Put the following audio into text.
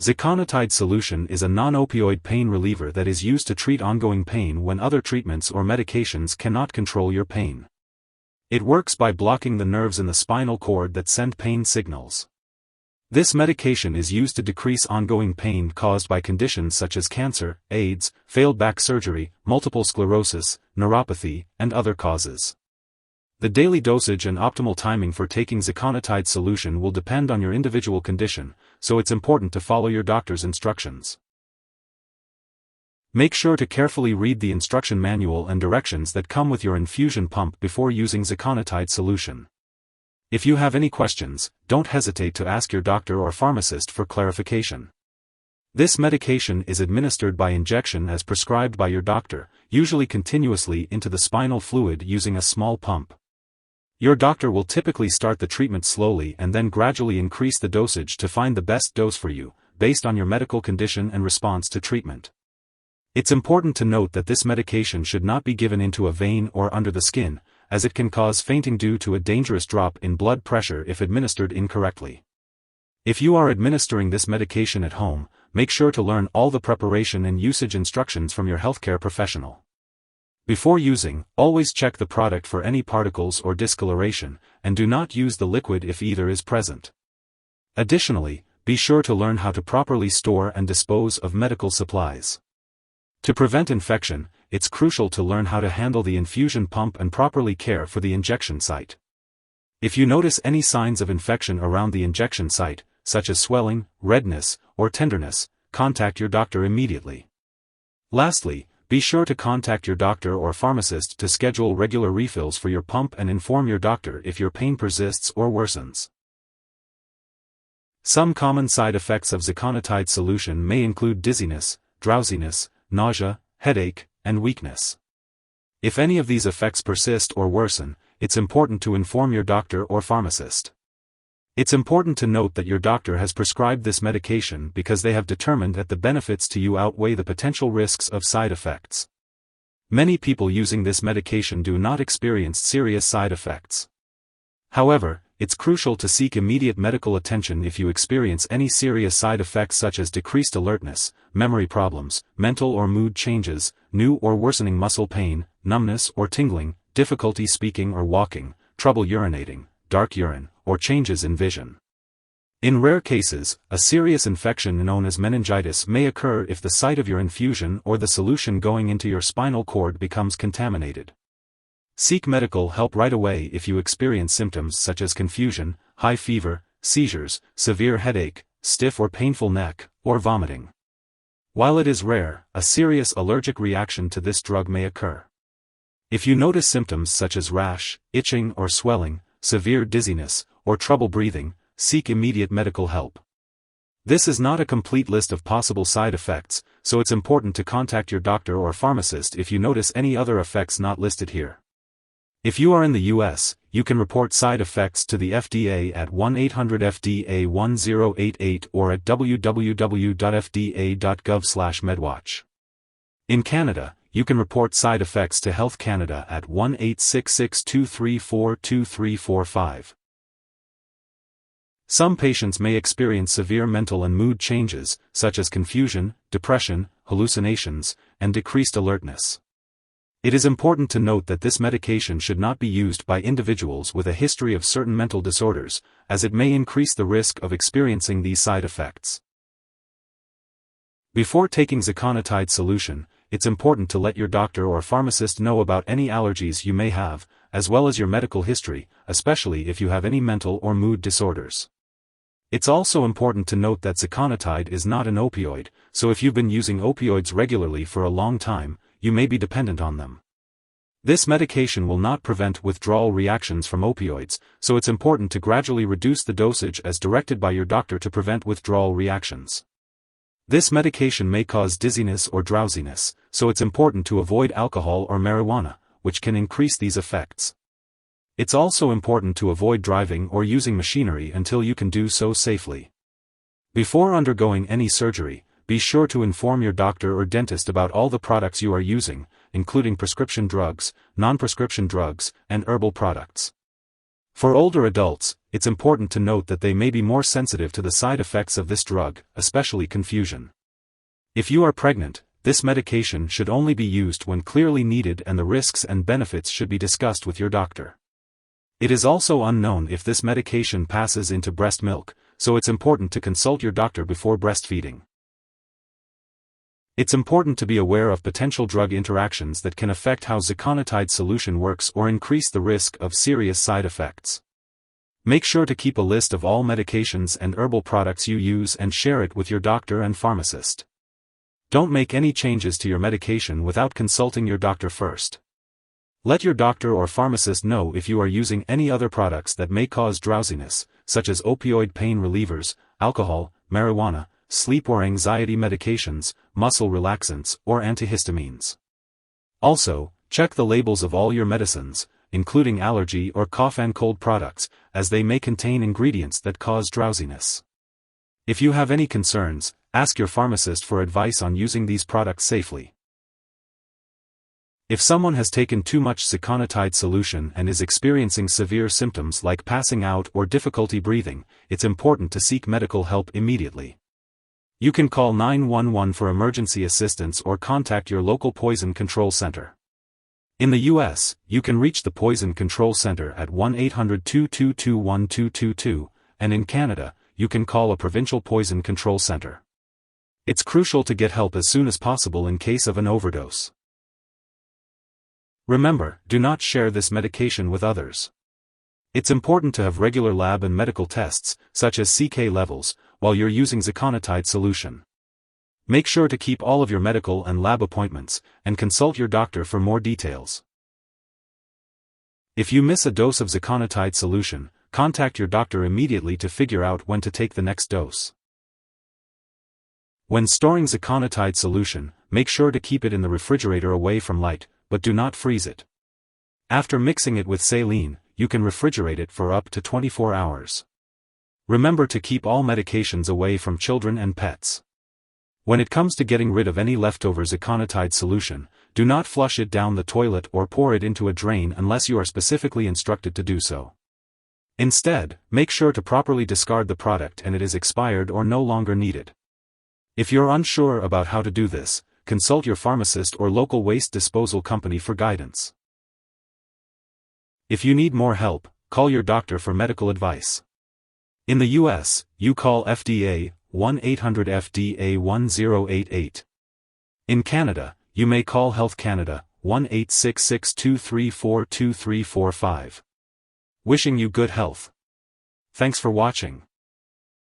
Ziconotide Solution is a non-opioid pain reliever that is used to treat ongoing pain when other treatments or medications cannot control your pain. It works by blocking the nerves in the spinal cord that send pain signals. This medication is used to decrease ongoing pain caused by conditions such as cancer, AIDS, failed back surgery, multiple sclerosis, neuropathy, and other causes. The daily dosage and optimal timing for taking Ziconotide Solution will depend on your individual condition, so it's important to follow your doctor's instructions. Make sure to carefully read the instruction manual and directions that come with your infusion pump before using Ziconotide Solution. If you have any questions, don't hesitate to ask your doctor or pharmacist for clarification. This medication is administered by injection as prescribed by your doctor, usually continuously into the spinal fluid using a small pump. Your doctor will typically start the treatment slowly and then gradually increase the dosage to find the best dose for you, based on your medical condition and response to treatment. It's important to note that this medication should not be given into a vein or under the skin, as it can cause fainting due to a dangerous drop in blood pressure if administered incorrectly. If you are administering this medication at home, make sure to learn all the preparation and usage instructions from your healthcare professional. Before using, always check the product for any particles or discoloration, and do not use the liquid if either is present. Additionally, be sure to learn how to properly store and dispose of medical supplies. To prevent infection, it's crucial to learn how to handle the infusion pump and properly care for the injection site. If you notice any signs of infection around the injection site, such as swelling, redness, or tenderness, contact your doctor immediately. Lastly, be sure to contact your doctor or pharmacist to schedule regular refills for your pump and inform your doctor if your pain persists or worsens. Some common side effects of Ziconotide Solution may include dizziness, drowsiness, nausea, headache, and weakness. If any of these effects persist or worsen, it's important to inform your doctor or pharmacist. It's important to note that your doctor has prescribed this medication because they have determined that the benefits to you outweigh the potential risks of side effects. Many people using this medication do not experience serious side effects. However, it's crucial to seek immediate medical attention if you experience any serious side effects such as decreased alertness, memory problems, mental or mood changes, new or worsening muscle pain, numbness or tingling, difficulty speaking or walking, trouble urinating, dark urine, or changes in vision. In rare cases, a serious infection known as meningitis may occur if the site of your infusion or the solution going into your spinal cord becomes contaminated. Seek medical help right away if you experience symptoms such as confusion, high fever, seizures, severe headache, stiff or painful neck, or vomiting. While it is rare, a serious allergic reaction to this drug may occur. If you notice symptoms such as rash, itching or swelling, severe dizziness, or trouble breathing, seek immediate medical help. This is not a complete list of possible side effects, so it's important to contact your doctor or pharmacist if you notice any other effects not listed here. If you are in the US, you can report side effects to the FDA at 1-800-FDA-1088 or at www.fda.gov/medwatch. In Canada, you can report side effects to Health Canada at 1-866-234-2345. Some patients may experience severe mental and mood changes, such as confusion, depression, hallucinations, and decreased alertness. It is important to note that this medication should not be used by individuals with a history of certain mental disorders, as it may increase the risk of experiencing these side effects. Before taking Ziconotide Solution, it's important to let your doctor or pharmacist know about any allergies you may have, as well as your medical history, especially if you have any mental or mood disorders. It's also important to note that Ziconotide is not an opioid, so if you've been using opioids regularly for a long time, you may be dependent on them. This medication will not prevent withdrawal reactions from opioids, so it's important to gradually reduce the dosage as directed by your doctor to prevent withdrawal reactions. This medication may cause dizziness or drowsiness, so it's important to avoid alcohol or marijuana, which can increase these effects. It's also important to avoid driving or using machinery until you can do so safely. Before undergoing any surgery, be sure to inform your doctor or dentist about all the products you are using, including prescription drugs, non-prescription drugs, and herbal products. For older adults, it's important to note that they may be more sensitive to the side effects of this drug, especially confusion. If you are pregnant, this medication should only be used when clearly needed, and the risks and benefits should be discussed with your doctor. It is also unknown if this medication passes into breast milk, so it's important to consult your doctor before breastfeeding. It's important to be aware of potential drug interactions that can affect how Ziconotide solution works or increase the risk of serious side effects. Make sure to keep a list of all medications and herbal products you use and share it with your doctor and pharmacist. Don't make any changes to your medication without consulting your doctor first. Let your doctor or pharmacist know if you are using any other products that may cause drowsiness, such as opioid pain relievers, alcohol, marijuana, sleep or anxiety medications, muscle relaxants, or antihistamines. Also, check the labels of all your medicines, including allergy or cough and cold products, as they may contain ingredients that cause drowsiness. If you have any concerns, ask your pharmacist for advice on using these products safely. If someone has taken too much Ziconotide solution and is experiencing severe symptoms like passing out or difficulty breathing, it's important to seek medical help immediately. You can call 911 for emergency assistance or contact your local poison control center. In the U.S., you can reach the Poison Control Center at 1-800-222-1222, and in Canada, you can call a provincial poison control center. It's crucial to get help as soon as possible in case of an overdose. Remember, do not share this medication with others. It's important to have regular lab and medical tests, such as CK levels, while you're using Ziconotide solution. Make sure to keep all of your medical and lab appointments, and consult your doctor for more details. If you miss a dose of Ziconotide solution, contact your doctor immediately to figure out when to take the next dose. When storing Ziconotide solution, make sure to keep it in the refrigerator away from light, but do not freeze it. After mixing it with saline, you can refrigerate it for up to 24 hours. Remember to keep all medications away from children and pets. When it comes to getting rid of any leftover Ziconotide solution, do not flush it down the toilet or pour it into a drain unless you are specifically instructed to do so. Instead, make sure to properly discard the product and it is expired or no longer needed. If you're unsure about how to do this, consult your pharmacist or local waste disposal company for guidance. If you need more help, call your doctor for medical advice. In the U.S., you call FDA 1-800-FDA-1088. In Canada, you may call Health Canada 1-866-234-2345. Wishing you good health. Thanks for watching.